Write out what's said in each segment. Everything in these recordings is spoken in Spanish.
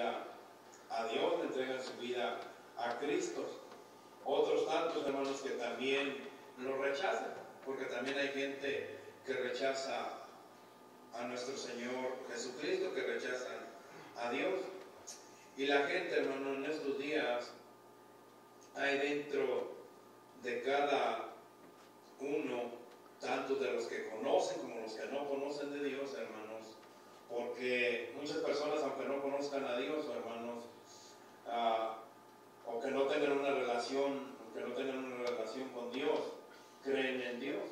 vida a Dios, le entregan su vida a Cristo. Otros tantos, hermanos, que también lo rechazan, porque también hay gente que rechaza a nuestro Señor Jesucristo, que rechazan a Dios. Y la gente, hermano, en estos días hay dentro de cada uno, tanto de los que conocen como los que no conocen de Dios, hermanos, porque muchas personas, aunque no conozcan a Dios, hermanos, o que no tengan una relación con Dios, creen en Dios.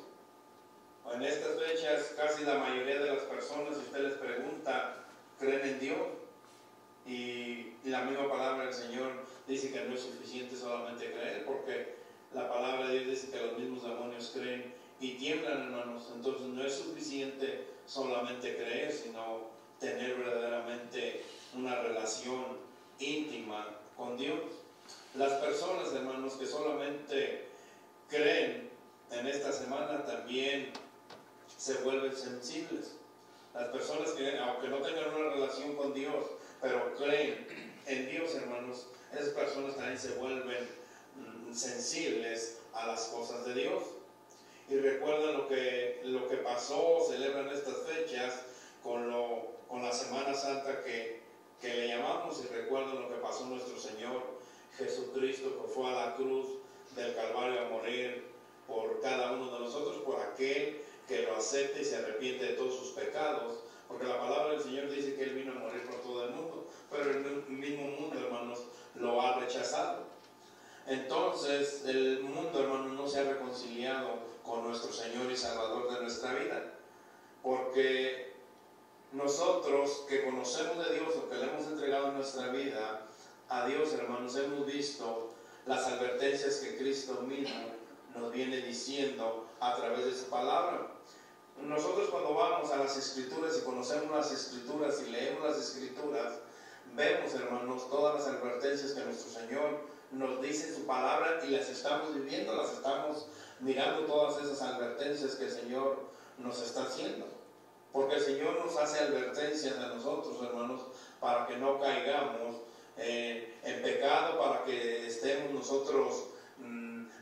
En estas fechas, casi la mayoría de las personas, si usted les pregunta, creen en Dios. Y la misma palabra del Señor dice que no es suficiente solamente creer, porque la palabra de Dios dice que los mismos demonios creen y tiemblan, hermanos. Entonces no es suficiente solamente creer, sino tener verdaderamente una relación íntima con Dios. Las personas, hermanos, que solamente creen en esta semana también se vuelven sensibles. Las personas que, aunque no tengan una relación con Dios, pero creen en Dios, hermanos, esas personas también se vuelven sensibles a las cosas de Dios. Y recuerdan lo que pasó, celebran estas fechas con la Semana Santa que le llamamos, y recuerdan lo que pasó nuestro Señor Jesucristo, que fue a la cruz del Calvario a morir por cada uno de nosotros, por aquel que lo acepte y se arrepiente de todos sus pecados. Porque la palabra del Señor dice que Él vino a morir por todo el mundo, pero el mismo mundo, hermanos, lo ha rechazado. Entonces, el mundo, hermanos, no se ha reconciliado con nuestro Señor y Salvador de nuestra vida. Porque nosotros que conocemos de Dios o que le hemos entregado nuestra vida a Dios, hermanos, hemos visto las advertencias que Cristo mismo nos viene diciendo a través de su palabra. Nosotros cuando vamos a las Escrituras y conocemos las Escrituras y leemos las Escrituras, vemos, hermanos, todas las advertencias que nuestro Señor nos dice en su palabra y las estamos viviendo, las estamos mirando, todas esas advertencias que el Señor nos está haciendo. Porque el Señor nos hace advertencias a nosotros, hermanos, para que no caigamos en pecado, para que estemos nosotros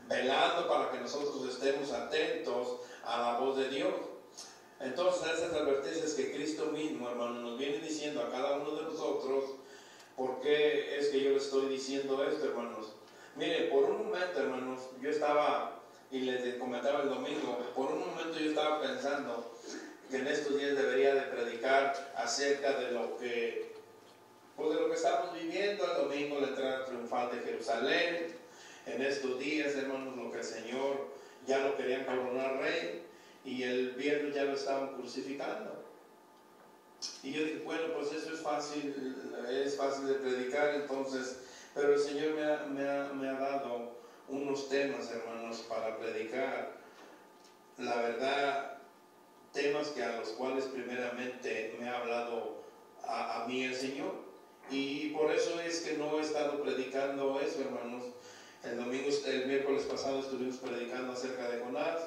velando, para que nosotros estemos atentos a la voz de Dios. Entonces, esas advertencias que Cristo mismo, hermano, nos viene diciendo a cada uno de nosotros. ¿Por qué es que yo les estoy diciendo esto, hermanos? Mire, por un momento, hermanos, yo estaba, y les comentaba el domingo, por un momento yo estaba pensando que en estos días debería de predicar acerca de lo que estamos viviendo el domingo, la entrada triunfal de Jerusalén. En estos días, hermanos, lo que el Señor ya lo querían coronar rey, y el viernes ya lo estaban crucificando. Y yo dije, bueno, pues eso es fácil de predicar, entonces, pero el Señor me ha dado unos temas, hermanos, para predicar. La verdad, temas a los cuales primeramente me ha hablado a mí el Señor. Y por eso es que no he estado predicando eso, hermanos. El miércoles pasado estuvimos predicando acerca de Jonás,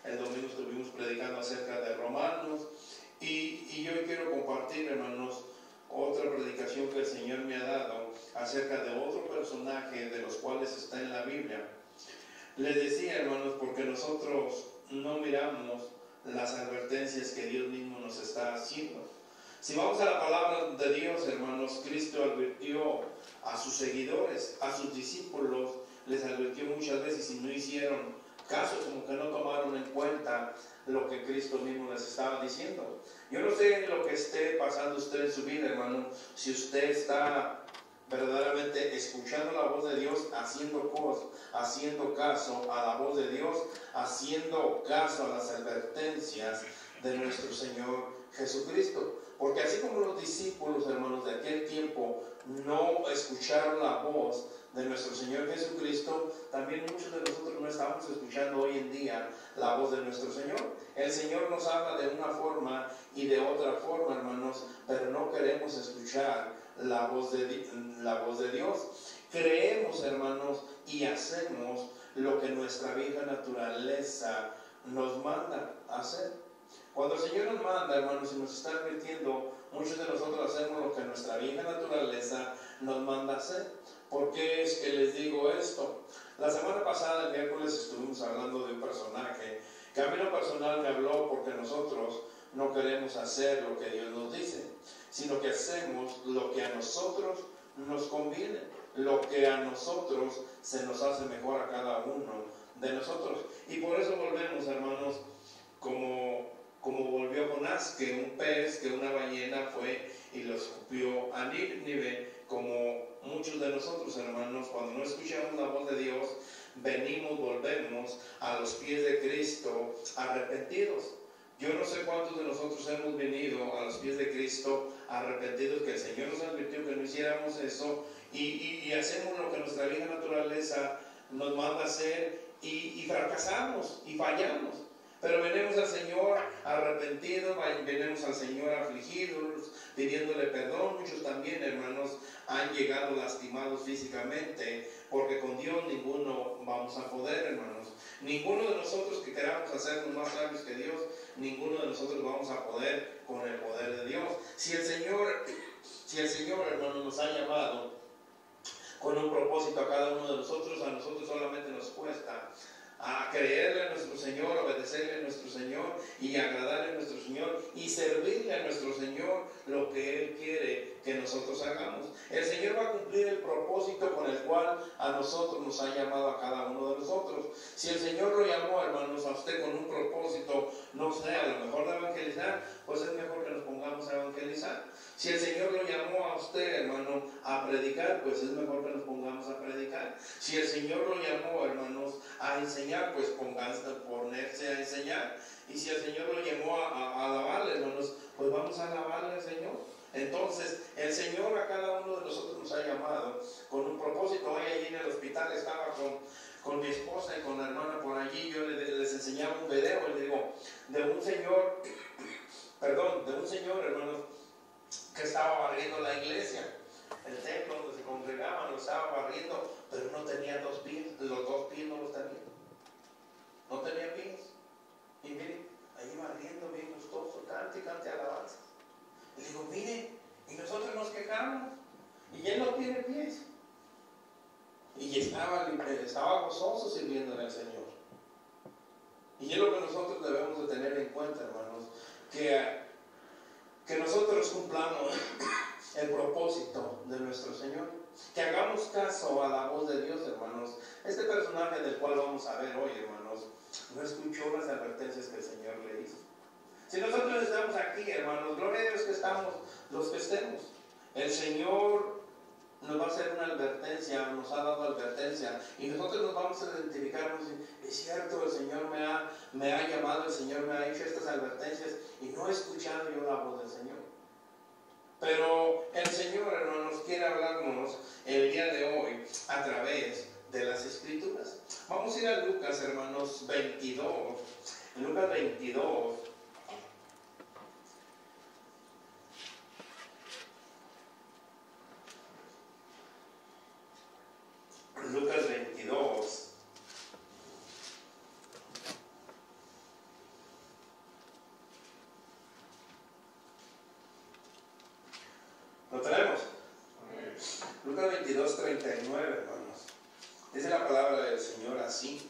el domingo estuvimos predicando acerca de Romanos, y yo quiero compartir, hermanos, otra predicación que el Señor me ha dado acerca de otro personaje de los cuales está en la Biblia. Les decía, hermanos, porque nosotros no miramos las advertencias que Dios mismo nos está haciendo. Si vamos a la palabra de Dios, hermanos, Cristo advirtió a sus seguidores, a sus discípulos, les advirtió muchas veces y no hicieron caso, como que no tomaron en cuenta lo que Cristo mismo les estaba diciendo. Yo no sé lo que esté pasando usted en su vida, hermano, si usted está verdaderamente escuchando la voz de Dios, haciendo caso a la voz de Dios, haciendo caso a las advertencias de nuestro Señor Jesucristo. Porque así como los discípulos, hermanos, de aquel tiempo no escucharon la voz de nuestro Señor Jesucristo, también muchos de nosotros no estamos escuchando hoy en día la voz de nuestro Señor. El Señor nos habla de una forma y de otra forma, hermanos, pero no queremos escuchar la voz de Dios. Creemos, hermanos, y hacemos lo que nuestra vieja naturaleza nos manda hacer. Cuando el Señor nos manda, hermanos, y nos está advirtiendo, muchos de nosotros hacemos lo que nuestra vieja naturaleza nos manda hacer. ¿Por qué es que les digo esto? La semana pasada, el miércoles, estuvimos hablando de un personaje que a mí en lo personal me habló porque nosotros no queremos hacer lo que Dios nos dice, sino que hacemos lo que a nosotros nos conviene, lo que a nosotros se nos hace mejor a cada uno de nosotros. Y por eso volvemos, hermanos, como volvió Jonás, que un pez, que una ballena fue y lo escupió a Nínive, como muchos de nosotros, hermanos, cuando no escuchamos la voz de Dios, volvemos a los pies de Cristo arrepentidos. Yo no sé cuántos de nosotros hemos venido a los pies de Cristo arrepentidos, que el Señor nos advirtió que no hiciéramos eso, y hacemos lo que nuestra vieja naturaleza nos manda hacer, y fracasamos y fallamos. Pero venimos al Señor arrepentidos, venimos al Señor afligidos, pidiéndole perdón. Muchos también, hermanos, han llegado lastimados físicamente, porque con Dios ninguno vamos a poder, hermanos. Ninguno de nosotros que queramos hacernos más sabios que Dios, ninguno de nosotros vamos a poder con el poder de Dios. Si el Señor, hermanos, nos ha llamado con un propósito a cada uno de nosotros, a nosotros solamente nos cuesta a creerle a nuestro Señor, obedecerle a nuestro Señor y agradarle a nuestro Señor y servirle a nuestro Señor lo que Él quiere que nosotros hagamos. El Señor va a cumplir el propósito con el cual a nosotros nos ha llamado a cada uno de nosotros. Si el Señor lo llamó, hermanos, a usted con un propósito, no sé, a lo mejor de evangelizar, pues es mejor que nos pongamos a evangelizar. Si el Señor lo llamó a usted, hermano, a predicar, pues es mejor que nos pongamos a predicar. Si el Señor lo llamó, hermanos, a enseñar, pues ponerse a enseñar. Y si el Señor lo llamó a alabarle, hermanos, pues vamos a alabarle al Señor. Entonces, el Señor a cada uno de nosotros nos ha llamado con un propósito. Hoy allí en el hospital estaba con mi esposa y con la hermana por allí. Yo les enseñaba un video, y le digo, de un señor, hermanos, que estaba barriendo la iglesia, el templo donde se congregaban, lo estaba barriendo, pero no tenía 2 pies, los 2 pies no los tenía, no tenía pies. Y miren, ahí barriendo bien gustoso, cante alabanza. Y digo, mire, y nosotros nos quejamos, y él no tiene pies. Y estaba gozoso sirviéndole al Señor. Y es lo que nosotros debemos de tener en cuenta, hermanos, que nosotros cumplamos el propósito de nuestro Señor, que hagamos caso a la voz de Dios, hermanos. Este personaje del cual vamos a ver hoy, hermanos, no escuchó las advertencias que el Señor le hizo. Si nosotros estamos aquí, hermanos, gloria a Dios que estamos los que estemos. El Señor nos va a hacer una advertencia, nos ha dado advertencia, y nosotros nos vamos a identificar. Es cierto, el Señor me ha llamado, el Señor me ha hecho estas advertencias, y no he escuchado yo la voz del Señor. Pero el Señor, hermanos, quiere hablarnos el día de hoy a través de las Escrituras. Vamos a ir a Lucas, hermanos, 22. En Lucas 22. Lucas 22. ¿Lo tenemos? Lucas 22, 39, hermanos. Dice la palabra del Señor así.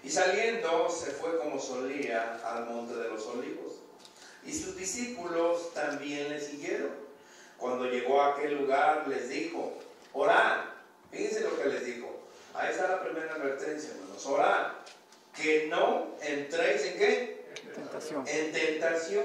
Y saliendo se fue como solía al monte de los olivos. Y sus discípulos también le siguieron. Cuando llegó a aquel lugar les dijo, orad. Fíjense lo que les dijo. Ahí está la primera advertencia, hermanos. Orad, que no entréis en ¿qué? Tentación. En tentación.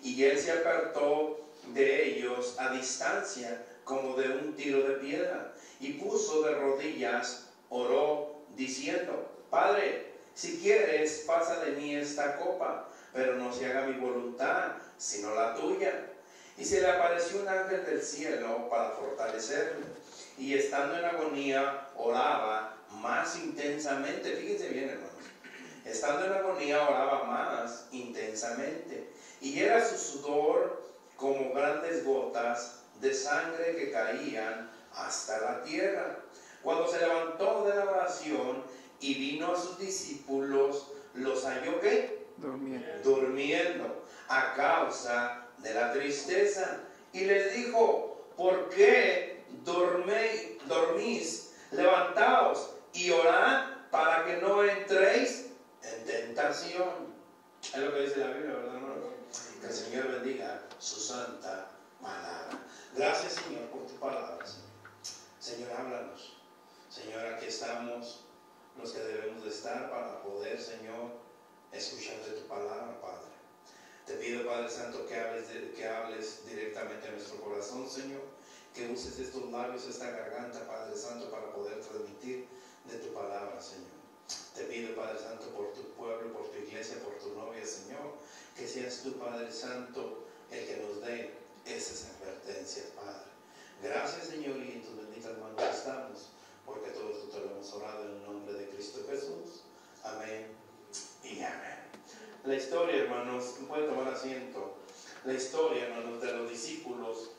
Y él se apartó de ellos a distancia, como de un tiro de piedra, y puso de rodillas, oró, diciendo, Padre, si quieres, pasa de mí esta copa, pero no se haga mi voluntad, sino la tuya. Y se le apareció un ángel del cielo para fortalecerle, y estando en agonía, oraba más intensamente. Fíjense bien, hermanos. Estando en agonía, oraba más intensamente, y era su sudor como grandes gotas de sangre que caían hasta la tierra. Cuando se levantó de la oración y vino a sus discípulos, los halló ¿qué? Durmiendo a causa de la tristeza. Y les dijo, ¿por qué dormís? Levantaos y orad para que no entréis en tentación. Es lo que dice la Biblia, ¿verdad, hermano? Que el Señor bendiga su santa palabra. Gracias, Señor, por tu palabra, Señor. Señor, háblanos. Señor, aquí estamos los que debemos de estar para poder, Señor, escuchar de tu palabra, Padre. Te pido, Padre Santo, que hables directamente a nuestro corazón, Señor. Que uses estos labios, esta garganta, Padre Santo, para poder transmitir de tu palabra, Señor. Te pido, Padre Santo, por tu pueblo, por tu iglesia, por tu novia, Señor, que seas tú, Padre Santo, el que nos dé esas advertencias, Padre. Gracias, Señor, y en tus benditas manos estamos, porque todo esto te lo hemos orado en el nombre de Cristo Jesús. Amén y amén. La historia, hermanos, pueden tomar asiento. La historia, hermanos, de los discípulos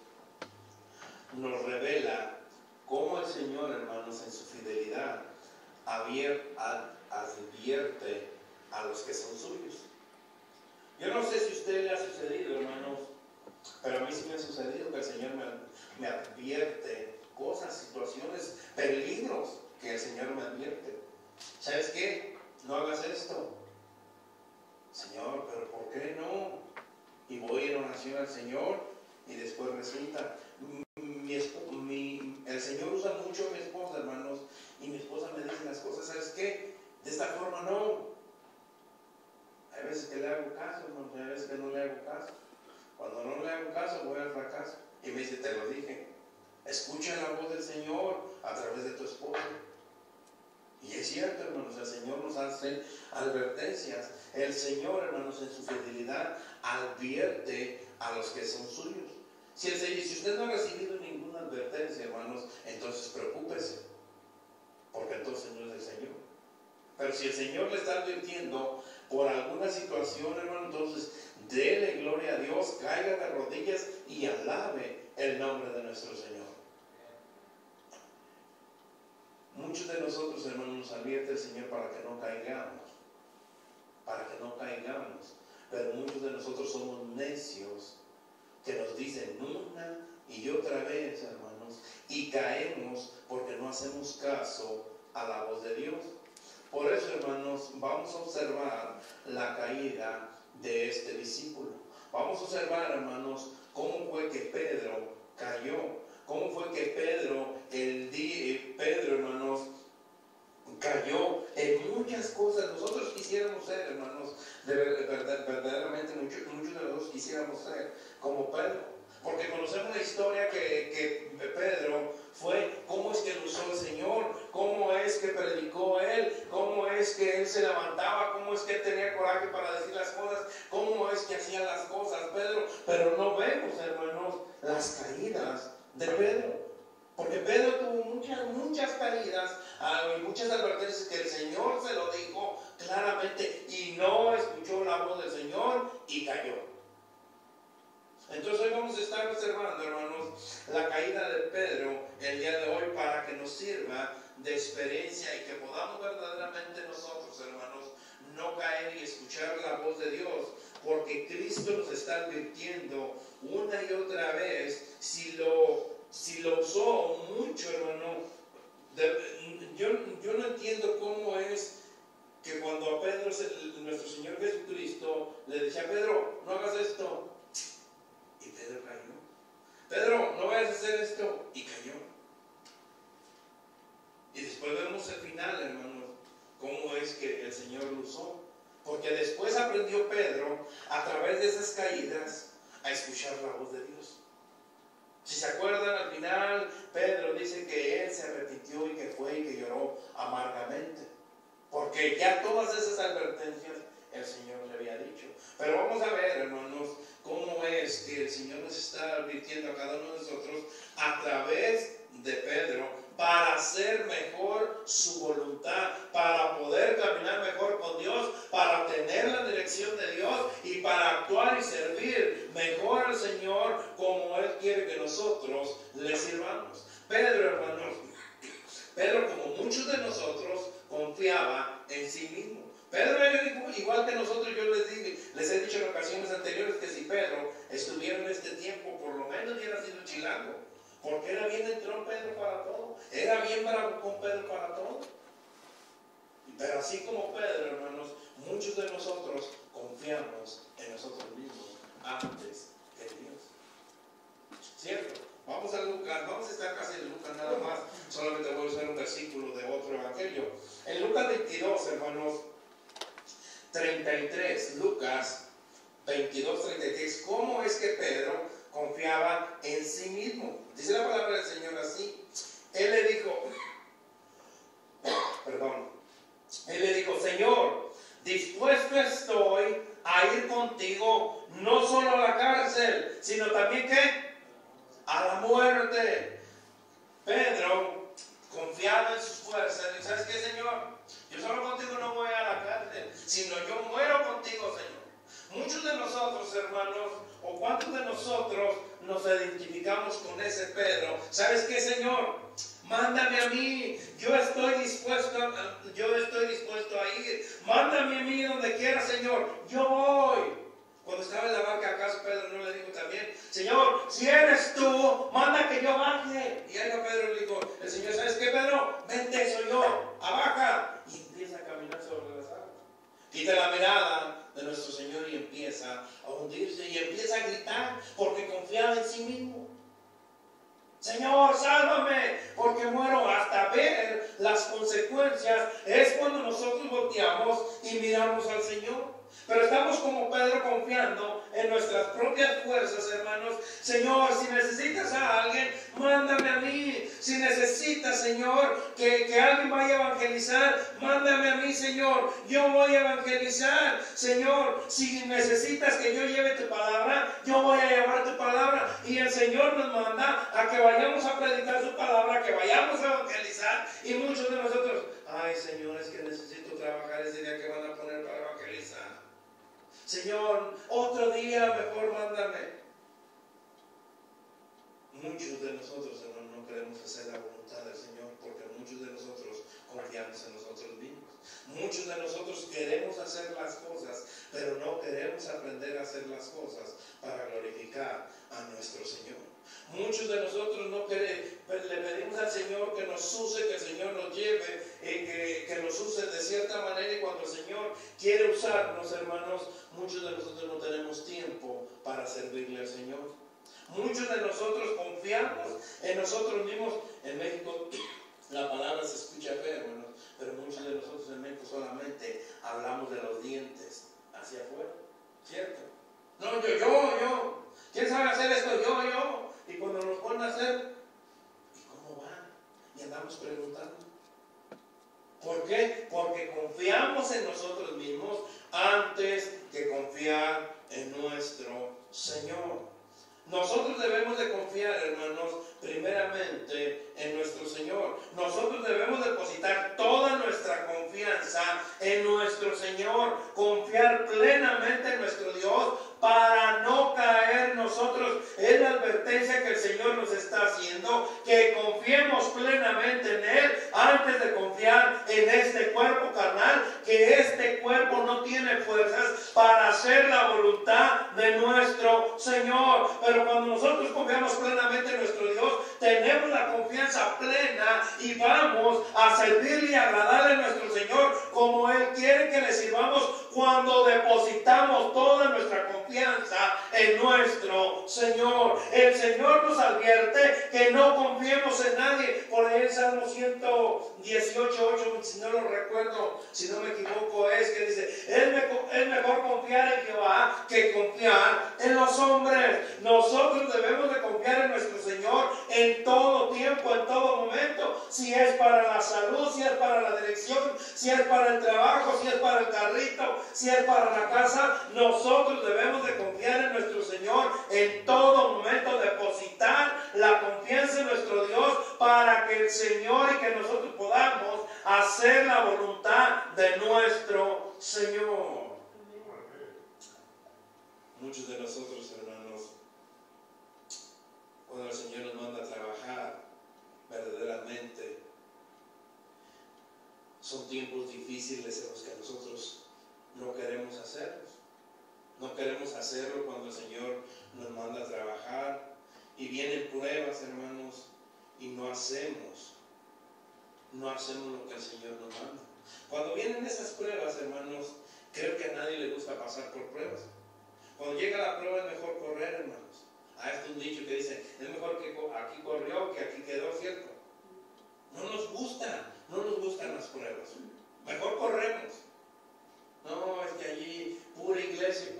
nos revela cómo el Señor, hermanos, en su fidelidad advierte a los que son suyos. Yo no sé si a usted le ha sucedido, hermanos, pero a mí sí me ha sucedido que el Señor me advierte cosas, situaciones, peligros que el Señor me advierte. ¿Sabes qué? No hagas esto. Señor, pero ¿por qué no? Y voy en oración al Señor y después resulta, el Señor usa mucho a mi esposa, hermanos, y mi esposa me dice las cosas, ¿sabes qué? De esta forma no. Hay veces que le hago caso, hermanos, hay veces que no le hago caso. Cuando no le hago caso, voy al fracaso. Y me dice, te lo dije, escucha la voz del Señor a través de tu esposa. Y es cierto, hermanos, el Señor nos hace advertencias. El Señor, hermanos, en su fidelidad advierte a los que son suyos. Si usted no ha recibido ninguna advertencia, hermanos, entonces preocúpese, porque entonces no es el Señor. Pero si el Señor le está advirtiendo por alguna situación, hermano, entonces dele gloria a Dios, caiga de rodillas y alabe el nombre de nuestro Señor. Muchos de nosotros, hermanos, nos advierte el Señor para que no caigamos. Pero muchos de nosotros somos necios, que nos dicen una y otra vez, hermanos, y caemos porque no hacemos caso a la voz de Dios. Por eso, hermanos, vamos a observar la caída de este discípulo. Vamos a observar, hermanos, cómo fue que Pedro cayó. Cómo fue que Pedro, hermanos, cayó en muchas cosas. Nosotros quisiéramos ser, hermanos, verdaderamente muchos de nosotros quisiéramos ser como Pedro. Porque conocemos la historia que Pedro fue, cómo es que lo usó el Señor, cómo es que predicó él, cómo es que él se levantaba, cómo es que él tenía coraje para decir las cosas, cómo es que hacía las cosas Pedro. Pero no vemos, hermanos, las caídas de Pedro. Porque Pedro tuvo muchas caídas y muchas advertencias que el Señor se lo dijo claramente y no escuchó la voz del Señor y cayó. Entonces hoy vamos a estar observando, hermanos, la caída de Pedro el día de hoy para que nos sirva de experiencia y que podamos verdaderamente nosotros, hermanos, no caer y escuchar la voz de Dios, porque Cristo nos está advirtiendo una y otra vez. Si lo usó mucho, hermano, yo no entiendo cómo es que cuando a Pedro, nuestro Señor Jesucristo, le decía, Pedro, no hagas esto, y Pedro cayó. Pedro, no vayas a hacer esto, y cayó. Y después vemos el final, hermanos, cómo es que el Señor lo usó. Porque después aprendió Pedro, a través de esas caídas, a escuchar la voz de Dios. Si se acuerdan, al final, Pedro dice que él se arrepintió y que fue y que lloró amargamente. Porque ya todas esas advertencias el Señor le había dicho. Pero vamos a ver, hermanos, cómo es que el Señor nos está advirtiendo a cada uno de nosotros a través de Pedro para hacer mejor su voluntad, para poder caminar mejor con Dios, para tener la dirección de Dios y para actuar y servir mejor al Señor como Él quiere que nosotros le sirvamos. Pedro, hermanos, Pedro, como muchos de nosotros, confiaba en sí mismo. Pedro era igual que nosotros. Yo les he dicho en ocasiones anteriores que si Pedro estuviera en este tiempo, por lo menos hubiera sido chilango. Porque era bien entrón Pedro para todo. Era bien bravo con Pedro para todo. Pero así como Pedro, hermanos, muchos de nosotros confiamos en nosotros mismos antes que en Dios. ¿Cierto? Vamos a Lucas, vamos a estar casi en Lucas nada más. Solamente voy a usar un versículo de otro evangelio. En Lucas 22, hermanos, 33, Lucas 22, 33. ¿Cómo es que Pedro confiaba en sí mismo? Dice la palabra del Señor así. Él le dijo, Señor, dispuesto estoy a ir contigo, no solo a la cárcel, sino también ¿qué? A la muerte. Pedro confiaba en sus fuerzas. ¿Y sabes qué, Señor? Yo solo contigo no voy a la cárcel, sino yo muero contigo, Señor. Muchos de nosotros, hermanos, o cuántos de nosotros nos identificamos con ese Pedro. ¿Sabes qué, Señor? Mándame a mí, yo estoy dispuesto a ir. Mándame a mí donde quiera, Señor, yo voy. Cuando estaba en la barca, ¿acaso Pedro no le dijo también, Señor, si eres tú, manda que yo baje? Y ahí Pedro le dijo, el Señor, ¿sabes qué, Pedro? Vente, soy yo, abaja. Y empieza a caminar sobre las aguas. Quita la mirada de nuestro Señor y empieza a hundirse y empieza a gritar porque confiaba en sí mismo. Señor, sálvame, porque muero. Hasta ver las consecuencias es cuando nosotros volteamos y miramos al Señor. Pero estamos como Pedro confiando en nuestras propias fuerzas, hermanos. Señor, si necesitas a alguien, mándame a mí. Si necesitas, Señor, que alguien vaya a evangelizar, mándame a mí, Señor. Yo voy a evangelizar. Señor, si necesitas que yo lleve tu palabra, yo voy a llevar tu palabra. Y el Señor nos manda a que vayamos a predicar su palabra, que vayamos a evangelizar. Y muchos de nosotros, ay, Señor, es que necesito trabajar ese día que van a poner para evangelizar. Señor, otro día mejor mándame. Muchos de nosotros, hermanos, no queremos hacer la voluntad del Señor porque muchos de nosotros confiamos en nosotros mismos. Muchos de nosotros queremos hacer las cosas, pero no queremos aprender a hacer las cosas para glorificar a nuestro Señor. Muchos de nosotros no queremos, le pedimos al Señor que nos use, que el Señor nos lleve, que nos use de cierta manera, y cuando el Señor quiere usarnos, hermanos, muchos de nosotros no tenemos tiempo para servirle al Señor. Muchos de nosotros confiamos en nosotros mismos. En México la palabra se escucha fea, hermanos, pero muchos de nosotros en México solamente hablamos de los dientes hacia afuera, ¿cierto? No, yo. ¿Quién sabe hacer esto? Yo. Y cuando nos ponen a hacer, ¿y cómo va? Y andamos preguntando. ¿Por qué? Porque confiamos en nosotros mismos antes que confiar en nuestro Señor. Nosotros debemos de confiar, hermanos, primeramente en nuestro Señor. Nosotros debemos depositar toda nuestra confianza en nuestro Señor, confiar plenamente en nuestro Dios para no caer nosotros en la advertencia que el Señor nos está haciendo, que confiemos plenamente en Él antes de confiar en este cuerpo carnal, que este cuerpo no tiene fuerzas para hacer la voluntad de nuestro Señor. Pero cuando nosotros confiamos plenamente en nuestro Dios, tenemos la confianza plena y vamos a servirle y agradarle a nuestro Señor como Él quiere que le sirvamos, cuando depositamos toda nuestra confianza en nuestro Señor. El Señor nos advierte que no confiemos en nadie. Por ahí el Salmo 118:8, si no lo recuerdo, si no me equivoco, es que dice, es mejor confiar en Jehová que confiar en los hombres. Nosotros debemos de confiar en nuestro Señor en todo tiempo, en todo momento. Si es para la salud, si es para la dirección, si es para el trabajo, si es para el carrito, si es para la casa, nosotros debemos de confiar en nuestro Señor en todo momento, depositar la confianza en nuestro Dios para que el Señor y que nosotros podamos hacer la voluntad de nuestro Señor. Muchos de nosotros, hermanos, cuando el Señor nos manda a trabajar verdaderamente, son tiempos difíciles en los que nosotros no queremos hacerlos. No queremos hacerlo cuando el Señor nos manda a trabajar. Y vienen pruebas, hermanos, y no hacemos lo que el Señor nos manda. Cuando vienen esas pruebas, hermanos, creo que a nadie le gusta pasar por pruebas. Cuando llega la prueba es mejor correr, hermanos. Hay un dicho que dice, es mejor que aquí corrió que aquí quedó, ¿cierto? No nos gustan las pruebas. Mejor corremos. No, es que allí pura iglesia.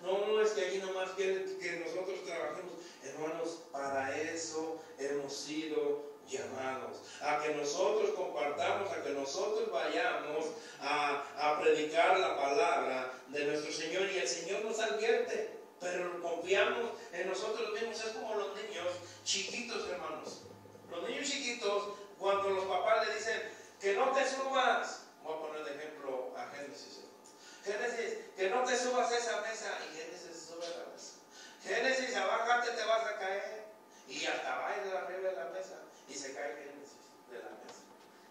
No, es que allí nomás quieren que nosotros trabajemos. Hermanos, para eso hemos sido llamados. A que nosotros compartamos, a que nosotros vayamos a predicar la palabra de nuestro Señor. Y el Señor nos advierte, pero confiamos en nosotros mismos. Es como los niños chiquitos, hermanos. Los niños chiquitos, cuando los papás le dicen que no te subas, voy a poner de ejemplo a Génesis. Génesis, que no te subas a esa mesa, y Génesis sube a la mesa. Génesis, abájate, te vas a caer. Y hasta baila arriba de la mesa y se cae Génesis de la mesa.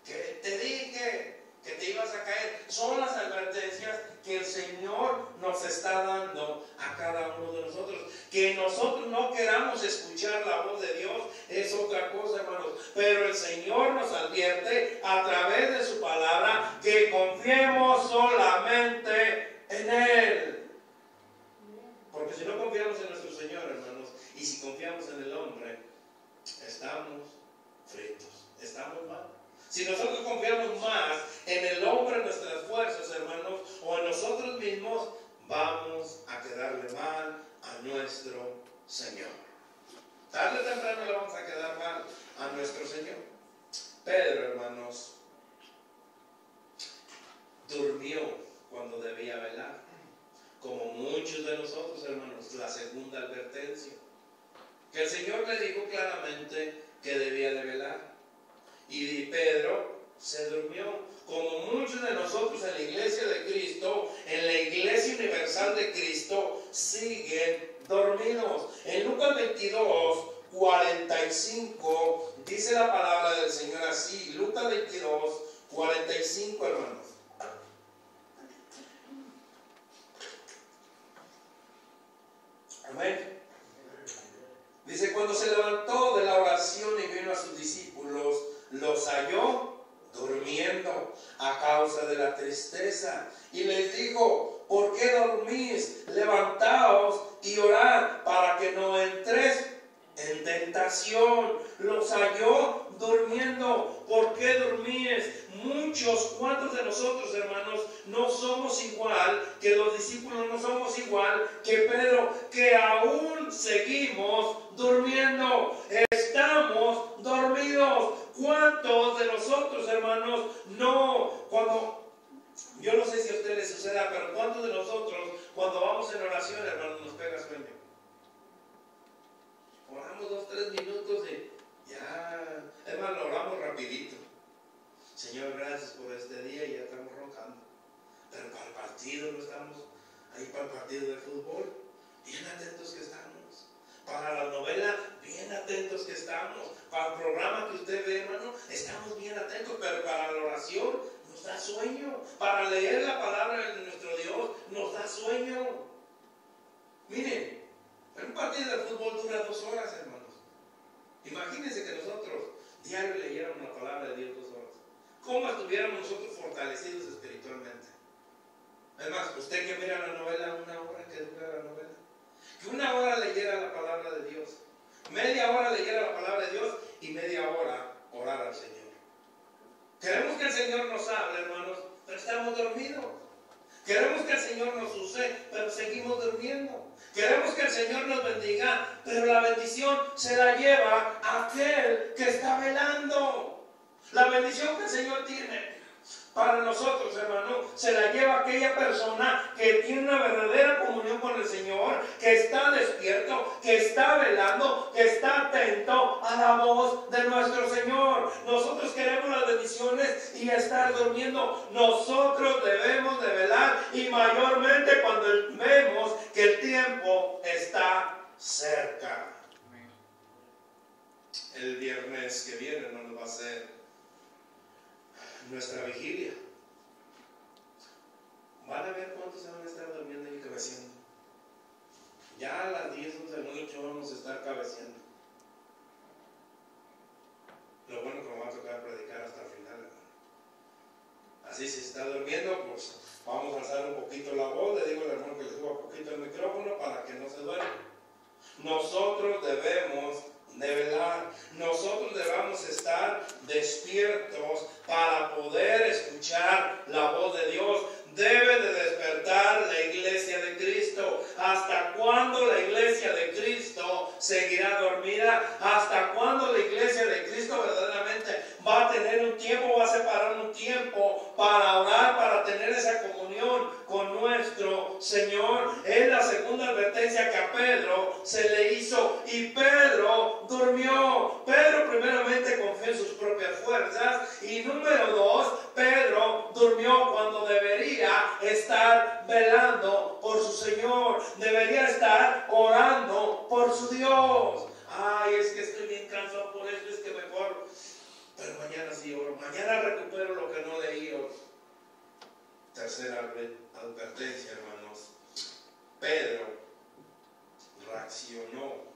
Que te dije que te ibas a caer. Son las advertencias que el Señor nos está dando a cada uno de nosotros. Que nosotros no queramos escuchar la voz de Dios es otra cosa, hermanos. Pero el Señor nos advierte a través de su palabra que confiemos solamente en Él. Porque si no confiamos en nuestro Señor, hermanos, y si confiamos en el hombre, estamos fritos, estamos mal. Si nosotros confiamos más en el hombre, en nuestras fuerzas, hermanos, o en nosotros mismos, vamos a quedarle mal a nuestro Señor. Tarde o temprano le vamos a quedar mal a nuestro Señor. Pedro, hermanos, durmió cuando debía velar. Como muchos de nosotros, hermanos, la segunda advertencia. Que el Señor le dijo claramente que debía de velar. Y Pedro se durmió. Como muchos de nosotros en la iglesia de Cristo, en la iglesia universal de Cristo, siguen dormidos. En Lucas 22, 45, dice la palabra del Señor así. Lucas 22, 45, hermanos. Amén. Dice, cuando se levantó de la oración y vino a sus discípulos, los halló durmiendo a causa de la tristeza. Y les dijo, ¿por qué dormís? Levantaos y orad para que no entréis en tentación. Los halló durmiendo. ¿Por qué dormís? ¿Cuántos de nosotros, hermanos, no somos igual que los discípulos, no somos igual que Pedro, que aún seguimos durmiendo? Estamos dormidos. ¿Cuántos de nosotros, hermanos, yo no sé si a ustedes les suceda, pero cuántos de nosotros, cuando vamos en oración, hermanos, nos pega sueño? Oramos 2, 3 minutos y ya, hermano, oramos rapidito. Señor, gracias por este día y ya estamos roncando. Pero para el partido no estamos ahí, para el partido de fútbol, bien atentos que estamos. Para la novela, bien atentos que estamos. Para el programa que usted ve, hermano, estamos bien atentos. Pero para la oración nos da sueño. Para leer la palabra de nuestro Dios nos da sueño. Miren, un partido de fútbol dura 2 horas, hermanos. Imagínense que nosotros diario leyéramos la palabra de Dios 2 horas. ¿Cómo estuviéramos nosotros fortalecidos espiritualmente? Además, usted que mira la novela, 1 hora que dura la novela, que 1 hora leyera la palabra de Dios, media hora leyera la palabra de Dios y media hora orar al Señor. Queremos que el Señor nos hable, hermanos, pero estamos dormidos. Queremos que el Señor nos use, pero seguimos durmiendo. Queremos que el Señor nos bendiga, pero la bendición se la lleva aquel que está velando. La bendición que el Señor tiene para nosotros, hermano, se la lleva aquella persona que tiene una verdadera comunión con el Señor, que está despierto, que está velando, que está atento a la voz de nuestro Señor. Nosotros queremos las bendiciones y estar durmiendo. Nosotros debemos de velar, y mayormente cuando vemos que el tiempo está cerca. El viernes que viene nos va a ser nuestra vigilia. Van a ver cuántos se van a estar durmiendo y cabeceando. Ya a las 10, 11 de la noche vamos a estar cabeceando. Lo bueno que me va a tocar predicar hasta el final, hermano. Así si está durmiendo, pues vamos a alzar un poquito la voz. Le digo al hermano que le suba un poquito el micrófono para que no se duerma. Nosotros debemos de velar, nosotros debemos estar despiertos para poder escuchar la voz de Dios. Debe de despertar la iglesia de Cristo. ¿Hasta cuándo la iglesia de Cristo seguirá dormida? ¿Hasta cuándo la iglesia de Cristo verdaderamente va a tener un tiempo, va a separar un tiempo para orar, para tener esa comunión con nuestro Señor? Es la segunda advertencia que a Pedro se le hizo, y Pedro durmió. Pedro primeramente confió en sus propias fuerzas, y número 2, Pedro durmió cuando debería estar velando por su Señor, debería estar orando por su Dios. Ay, es que estoy bien cansado por esto, es que mejor, pero mañana sí oro, mañana recupero lo que no leí hoy. Tercera advertencia, hermanos. Pedro reaccionó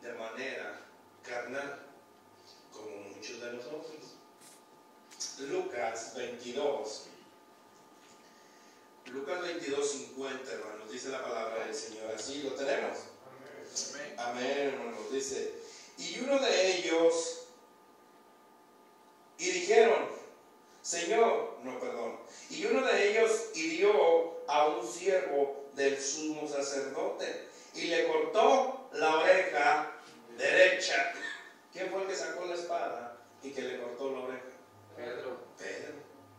de manera carnal, como muchos de nosotros. Lucas 22, 50, hermanos, dice la palabra del Señor. Así lo tenemos. Amén, hermanos. Dice: y uno de ellos, y uno de ellos hirió a un siervo del sumo sacerdote y le cortó la oreja derecha. ¿Quién fue el que sacó la espada y que le cortó la oreja? Pedro.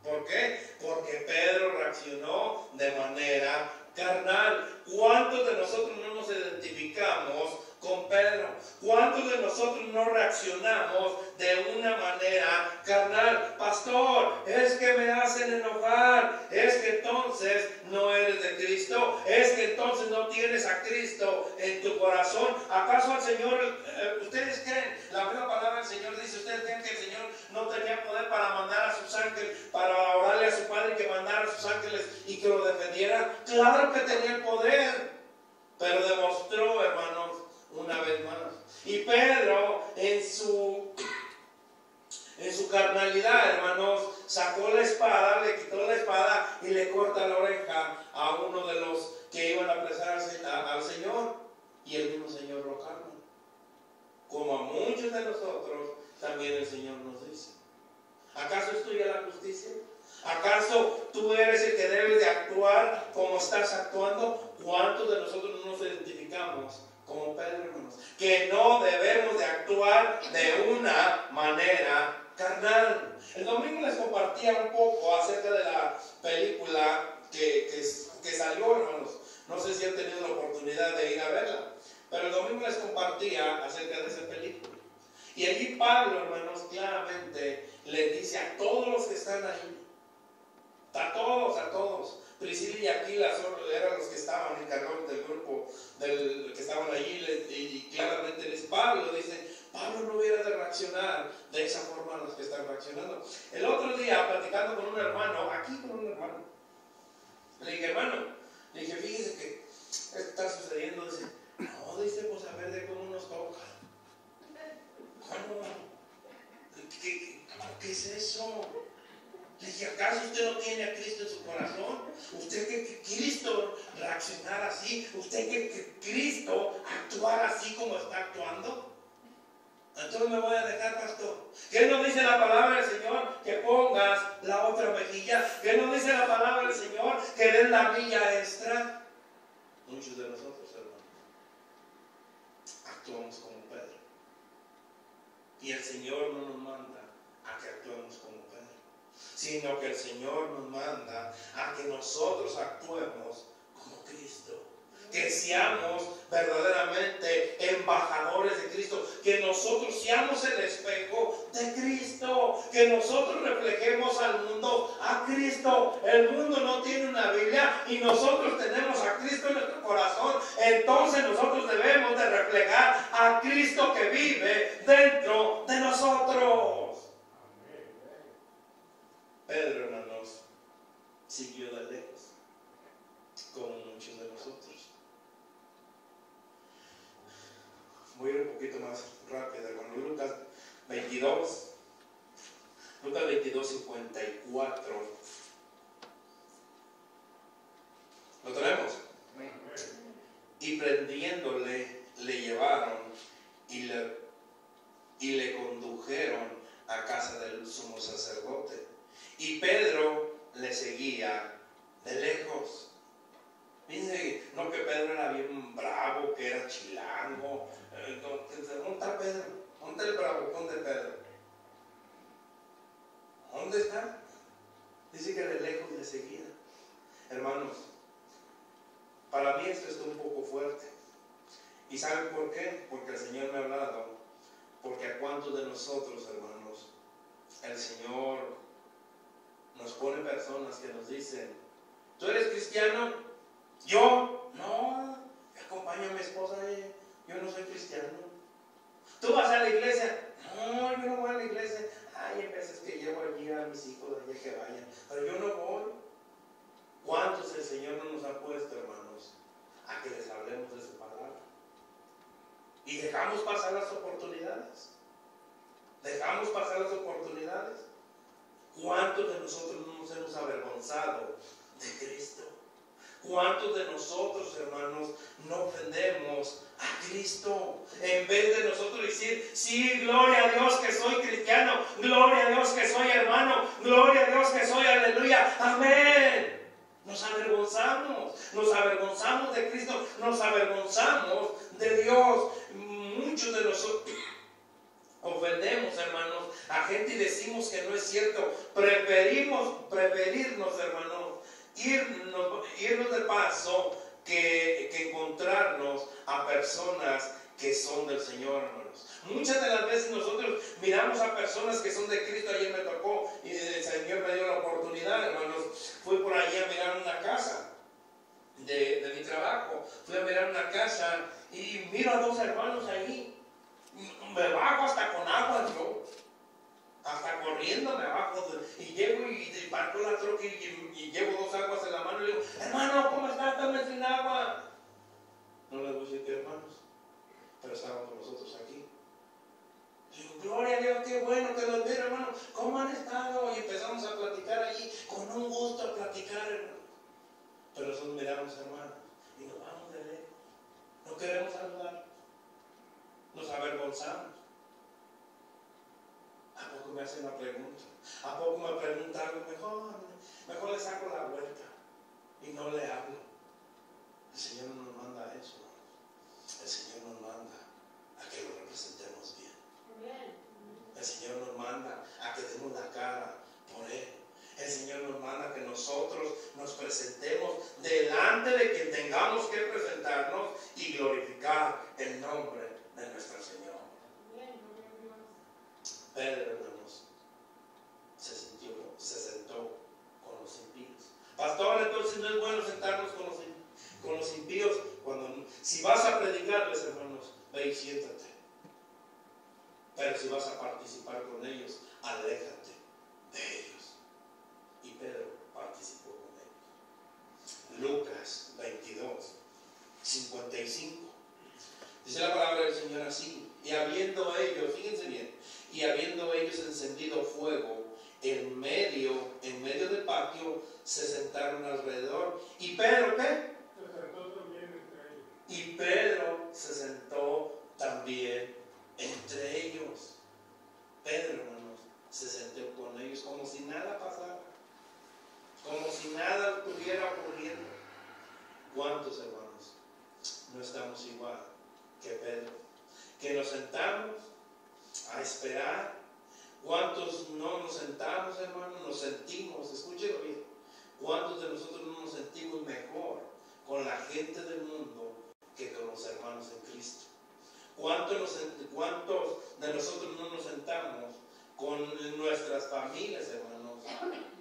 ¿Por qué? Porque Pedro reaccionó de manera carnal. ¿Cuántos de nosotros no nos identificamos con Pedro? ¿Cuántos de nosotros no reaccionamos de una manera carnal? Pastor, es que me hacen enojar, es que entonces no eres de Cristo, es que entonces no tienes a Cristo en tu corazón. ¿Acaso al Señor, ustedes creen, la misma palabra del Señor dice, ustedes creen que el Señor no tenía poder para mandar a sus ángeles, para orarle a su Padre que mandara a sus ángeles y que lo defendiera? Claro que tenía el poder, pero demostró, hermanos, una vez más. Y Pedro en su carnalidad, hermanos, sacó la espada, le quitó la espada y le corta la oreja a uno de los que iban a apresarse al Señor, y el mismo Señor lo calma. Como a muchos de nosotros también el Señor nos dice: ¿acaso es tuya la justicia? ¿Acaso tú eres el que debes de actuar como estás actuando? ¿Cuántos de nosotros no nos identificamos como Pedro, hermanos? Que no debemos de actuar de una manera carnal. El domingo les compartía un poco acerca de la película que salió, hermanos. No sé si han tenido la oportunidad de ir a verla, pero el domingo les compartía acerca de esa película. Y allí Pablo, hermanos, claramente les dice a todos los que están ahí, a todos. Priscila y Aquila eran los que estaban encargados del grupo, que estaban allí, y claramente Pablo dice: Pablo no hubiera de reaccionar de esa forma a los que están reaccionando. El otro día, platicando con un hermano, le dije: hermano, fíjese que esto está sucediendo. Dice: no, dice, pues a ver de cómo nos toca. ¿Cómo? ¿Qué es eso? Le dije: ¿acaso usted no tiene a Cristo en su corazón? ¿Usted que Cristo reaccionar así? ¿Usted que Cristo actuar así como está actuando? Entonces me voy a dejar, pastor. ¿Qué nos dice la palabra del Señor? Que pongas la otra mejilla. ¿Qué nos dice la palabra del Señor? Que den la milla extra. Muchos de nosotros, hermanos, actuamos como Pedro. Y el Señor no nos manda a que actuemos como Pedro, sino que el Señor nos manda a que nosotros actuemos como Cristo. Que seamos verdaderamente embajadores de Cristo, que nosotros seamos el espejo de Cristo, que nosotros reflejemos al mundo a Cristo. El mundo no tiene una Biblia y nosotros tenemos a Cristo en nuestro corazón. Entonces nosotros debemos de reflejar a Cristo que vive dentro de nosotros. Pedro, hermanos, siguió de poquito más rápido, hermano. Lucas 22. Lucas 22, 54. ¿Lo tenemos? Y prendiéndole, le llevaron y le condujeron a casa del sumo sacerdote. Y Pedro le seguía de lejos. Dice, no, que Pedro era bien bravo, que era chilango. ¿Dónde está Pedro? ¿Dónde está el bravo? ¿Dónde está Pedro? ¿Dónde está? Dice que de lejos le seguía. Hermanos, para mí esto está un poco fuerte. ¿Y saben por qué? Porque el Señor me ha hablado. Porque a cuántos de nosotros, hermanos, el Señor nos pone personas que nos dicen, ¿tú eres cristiano? ¿Yo? No, acompaño a mi esposa, yo no soy cristiano. ¿Tú vas a la iglesia? No, yo no voy a la iglesia. Hay veces que llevo allí a mis hijos allí que vayan, pero yo no voy. ¿Cuántos el Señor no nos ha puesto, hermanos, a que les hablemos de su palabra? Y dejamos pasar las oportunidades. Dejamos pasar las oportunidades. ¿Cuántos de nosotros no nos hemos avergonzado de Cristo? ¿Cuántos de nosotros, hermanos, no ofendemos a Cristo? En vez de nosotros decir, sí, gloria a Dios que soy cristiano, gloria a Dios que soy hermano, gloria a Dios que soy aleluya, amén. Nos avergonzamos de Cristo, nos avergonzamos de Dios. Muchos de nosotros ofendemos, hermanos, a gente y decimos que no es cierto. Preferirnos, hermanos, irnos de paso que encontrarnos a personas que son del Señor, hermanos. Muchas de las veces nosotros miramos a personas que son de Cristo. Ayer me tocó y el Señor me dio la oportunidad, hermanos. Fui por allí a mirar una casa de mi trabajo. Fui a mirar una casa y miro a dos hermanos allí. Me bajo hasta con agua yo. Hasta corriendo me bajo y llego y parco la troca y llevo dos aguas en la mano y le digo, hermano, ¿cómo estás? Dame sin agua. No les voy a decir que hermanos, pero estaban con nosotros aquí. Digo, gloria a Dios, qué bueno que los veo, hermano. ¿Cómo han estado? Y empezamos a platicar allí, con un gusto a platicar, hermano. Pero nosotros miramos, hermano, y nos vamos de lejos. No queremos saludar. Nos avergonzamos. ¿A poco me hacen una pregunta? ¿A poco me pregunta algo? Mejor le saco la vuelta y no le hablo. El Señor no nos manda a eso. El Señor nos manda a que lo representemos bien. El Señor nos manda a que demos la cara por Él. El Señor nos manda a que nosotros nos presentemos delante de quien tengamos que presentarnos y glorificar el nombre de nuestro Señor. Pedro, hermanos, se sentó con los impíos. Pastor, entonces no es bueno sentarnos con los impíos. Si vas a predicarles, hermanos, ve y siéntate. Pero si vas a participar con ellos, aléjate de ellos. Y Pedro participó con ellos. Lucas 22, 55. Dice la palabra del Señor así. Y habiendo ellos, fíjense bien, y habiendo ellos encendido fuego en medio del patio, se sentaron alrededor. ¿Y Pedro qué? Y Pedro se sentó también entre ellos. Pedro, hermanos, se sentó con ellos como si nada pasara, como si nada estuviera ocurriendo. ¿Cuántos, hermanos, no estamos igual que Pedro? Que nos sentamos a esperar. ¿Cuántos no nos sentamos, hermanos? Nos sentimos, escúchelo bien, ¿cuántos de nosotros no nos sentimos mejor con la gente del mundo que con los hermanos en Cristo? ¿Cuántos de nosotros no nos sentamos con nuestras familias, hermanos?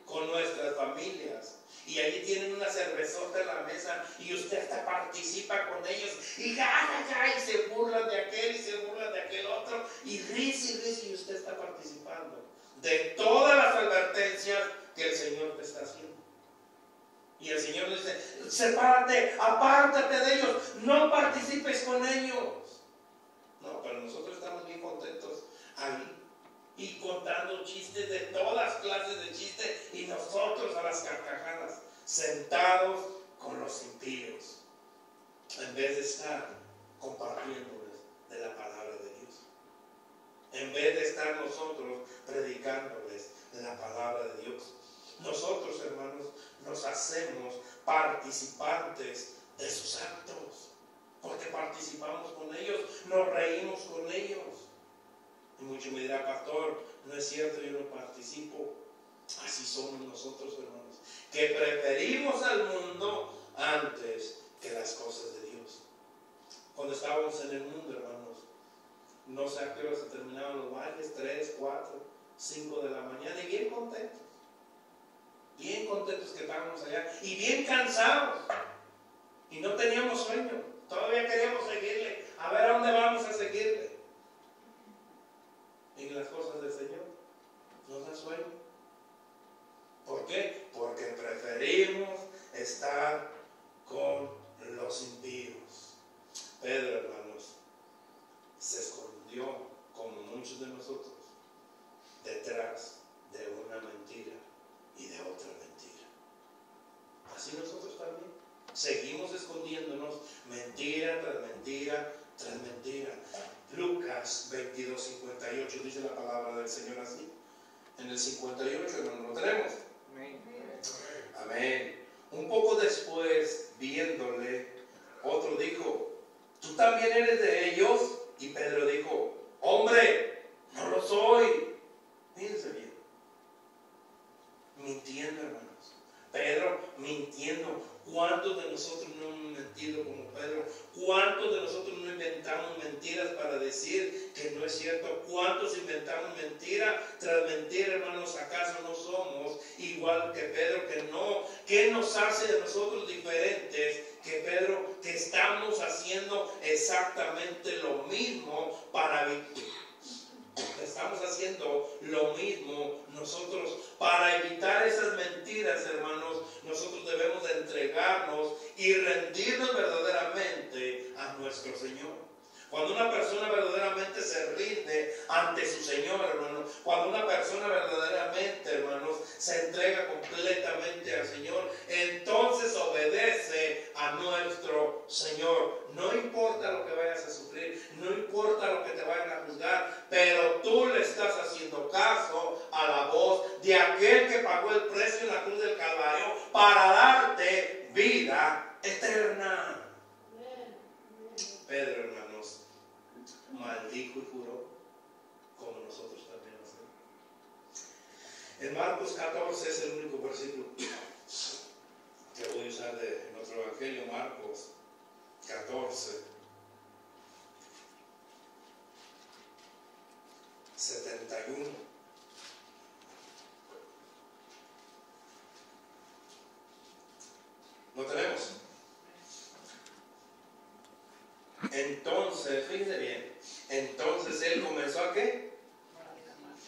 Con nuestras familias. Y allí tienen una cervezota en la mesa y usted hasta participa con ellos y y se burlan de aquel y se burlan de aquel otro y risa y usted está participando de todas las advertencias que el Señor te está haciendo. Y el Señor dice, sepárate, apártate de ellos, no participes con ellos. No, pero nosotros estamos bien contentos ahí. Y contando chistes de todas clases de chistes, y nosotros a las carcajadas, sentados con los impíos, en vez de estar compartiéndoles de la palabra de Dios, en vez de estar nosotros predicándoles de la palabra de Dios. Nosotros, hermanos, nos hacemos participantes de sus actos, porque participamos con ellos, nos reímos con ellos. Y muchos me dirán, pastor, no es cierto, yo no participo. Así somos nosotros, hermanos, que preferimos al mundo antes que las cosas de Dios. Cuando estábamos en el mundo, hermanos, no sé a qué hora se terminaban los bailes, 3, 4, 5 de la mañana, y bien contentos que estábamos allá, y bien cansados, y no teníamos sueño, todavía queríamos seguirle, a ver a dónde vamos a seguirle. En las cosas del Señor nos da sueño. ¿Por qué? Porque preferimos estar con los impíos. Pedro, hermanos, se escondió, como muchos de nosotros, detrás de una mentira y de otra mentira. Así nosotros también seguimos escondiéndonos, mentira tras mentira tras mentira. Lucas 22:58 dice la palabra del Señor así. En el 58, hermano, lo tenemos. Amén. Un poco después, viéndole, otro dijo, ¿tú también eres de ellos? Y Pedro dijo, hombre, no lo soy. Fíjense bien. Mintiendo, hermanos. Pedro mintiendo. ¿Cuántos de nosotros no hemos mentido como Pedro? ¿Cuántos de nosotros no inventamos mentiras para decir que no es cierto? ¿Cuántos inventamos mentira tras mentira, hermanos? ¿Acaso no somos igual que Pedro? Que no. ¿Qué nos hace de nosotros diferentes que Pedro? Que estamos haciendo exactamente lo mismo para evitar. Estamos haciendo lo mismo nosotros para evitar esas mentiras, hermanos. Nosotros debemos de entregarnos y rendirnos verdaderamente a nuestro Señor. Cuando una persona verdaderamente se rinde ante su Señor, hermanos, cuando una persona verdaderamente, hermanos, se entrega completamente al Señor, entonces obedece a nuestro Señor. No importa lo que vayas a sufrir, no importa lo que te vayan a juzgar, pero tú le estás haciendo caso a la voz de aquel que pagó el precio en la cruz del Calvario para darte vida eterna. Pedro, hermanos, maldijo y juró, como nosotros también lo hacemos. En Marcos 14 es el único versículo que voy a usar de nuestro evangelio. Marcos 14, 71. ¿Lo tenemos? Entonces, fíjense bien, entonces él comenzó a ¿qué?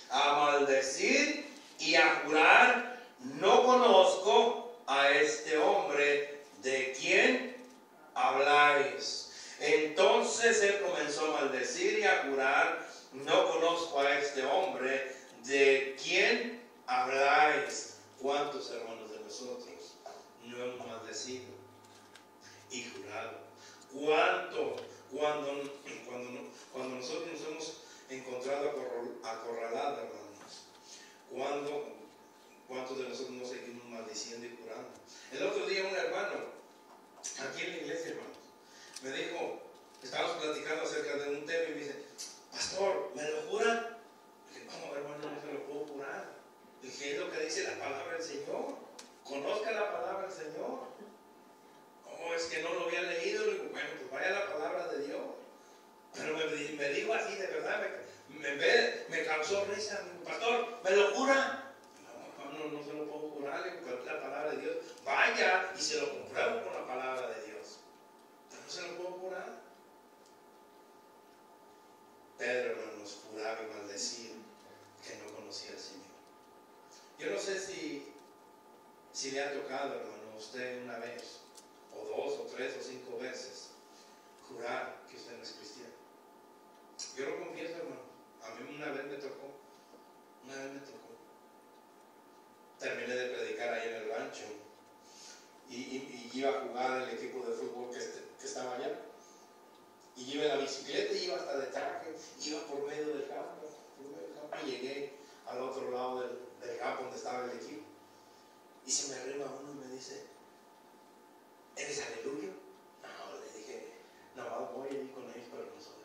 A maldecir y a jurar, no conozco a este hombre de quien habláis. Entonces él comenzó a maldecir y a jurar, no conozco a este hombre de quien habláis. ¿Cuántos hermanos de nosotros no hemos maldecido y jurado? Cuando nosotros nos hemos encontrado acorralados, hermanos, ¿cuántos de nosotros no seguimos maldiciendo y jurando? El otro día un hermano, aquí en la iglesia, hermanos, me dijo, estábamos platicando acerca de un tema y me dice, pastor, ¿me lo juran? Dije, no, hermano, no se lo puedo jurar. Dije, es lo que dice la palabra del Señor. Conozca la palabra del Señor. Oh, es que no lo había leído. Le digo, bueno, pues vaya la palabra de Dios. Pero me dijo así, de verdad, me causó risa. Me dijo, pastor, ¿me lo jura? No se lo puedo jurar. Le digo, la palabra de Dios. Vaya y se lo compruebo con la palabra de Dios. Pero no se lo puedo jurar. Pedro, hermanos, juraba y maldecía que no conocía al Señor. Yo no sé si le ha tocado, hermano, a usted una vez, o 2, o 3, o 5 veces, jurar que usted no es cristiano. Yo no Y yo iba en la bicicleta, iba hasta de traje, iba por medio del campo, y llegué al otro lado del campo donde estaba el equipo. Y se me arrima uno y me dice, ¿eres aleluya? No, le dije, no, voy a ir con ellos, pero no soy.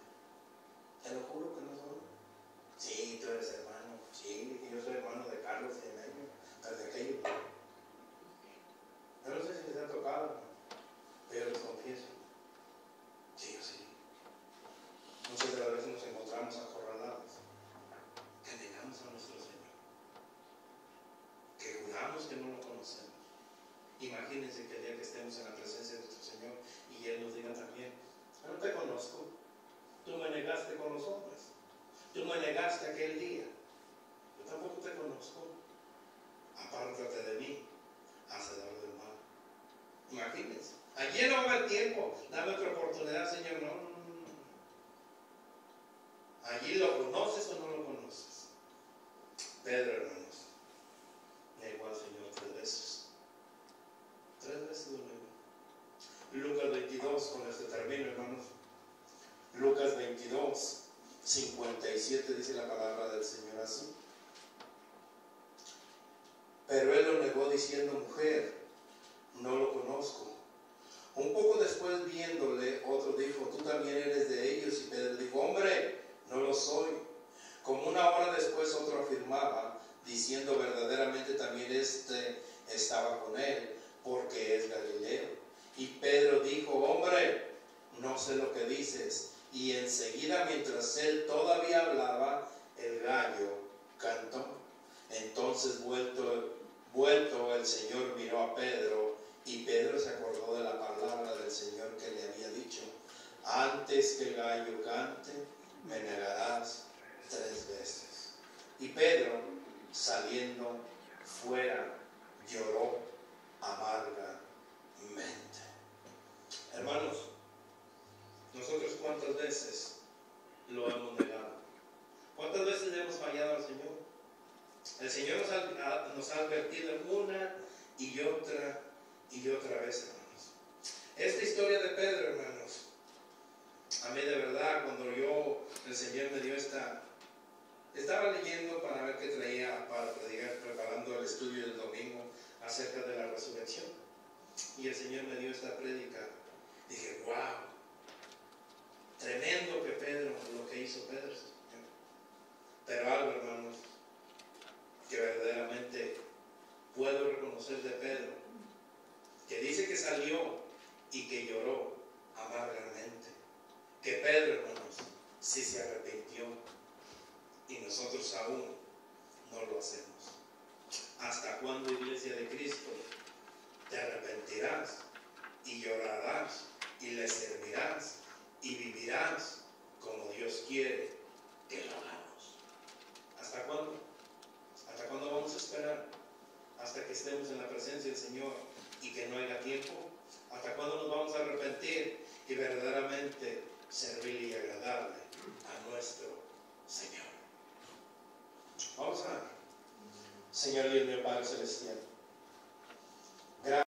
Te lo juro que no soy. Sí, tú eres hermano. Sí, yo soy hermano de Carlos y de Medio, desde aquello. Yo no sé si les ha tocado, pero les confieso. Sí, yo sí. Muchas de las veces nos encontramos acorralados, que negamos a nuestro Señor, que juramos que no lo conocemos. Imagínense que el día que estemos en la presencia de nuestro Señor y Él nos diga también, no te conozco, tú me negaste con los hombres, tú me negaste aquel día, yo tampoco te conozco, apártate de mí, hacedor del mal. Imagínense, allí no va a haber tiempo, dame otra oportunidad, Señor, no. Allí lo conoces o no lo conoces. Pedro, hermanos, negó al Señor 3 veces. 3 veces lo negó. Lucas 22, con esto termino, hermanos. Lucas 22, 57 dice la palabra del Señor así. Pero él lo negó diciendo, mujer, no lo conozco. Un poco después viéndole, otro dijo, tú también eres de ellos. Y Pedro dijo, hombre, no lo soy. Como una hora después otro afirmaba, diciendo, verdaderamente también estaba con él, porque es Galileo. Y Pedro dijo, hombre, no sé lo que dices. Y enseguida, mientras él todavía hablaba, el gallo cantó. Entonces vuelto el Señor miró a Pedro, y Pedro se acordó de la palabra del Señor que le había dicho, antes que el gallo cante, me negarás 3 veces. Y Pedro, saliendo fuera, lloró amargamente. Hermanos, nosotros ¿cuántas veces lo hemos negado? ¿Cuántas veces le hemos fallado al Señor? El Señor nos ha advertido una y otra vez, hermanos. Esta historia de Pedro, hermanos, a mí de verdad, cuando el Señor me dio estaba leyendo para ver qué traía para predicar, preparando el estudio del domingo acerca de la resurrección. Y el Señor me dio esta prédica. Dije, wow, tremendo que Pedro, lo que hizo Pedro. Pero algo, hermanos, que verdaderamente puedo reconocer de Pedro, que dice que salió y que lloró amargamente. Que Pedro, hermanos, sí se arrepintió, y nosotros aún no lo hacemos. ¿Hasta cuándo, iglesia de Cristo, te arrepentirás y llorarás y le servirás y vivirás como Dios quiere que lo hagamos? ¿Hasta cuándo? ¿Hasta cuándo vamos a esperar? ¿Hasta que estemos en la presencia del Señor y que no haya tiempo? ¿Hasta cuándo nos vamos a arrepentir y verdaderamente servirle y agradarle a nuestro Señor? Vamos a orar. Señor Dios mío, Padre Celestial, gracias.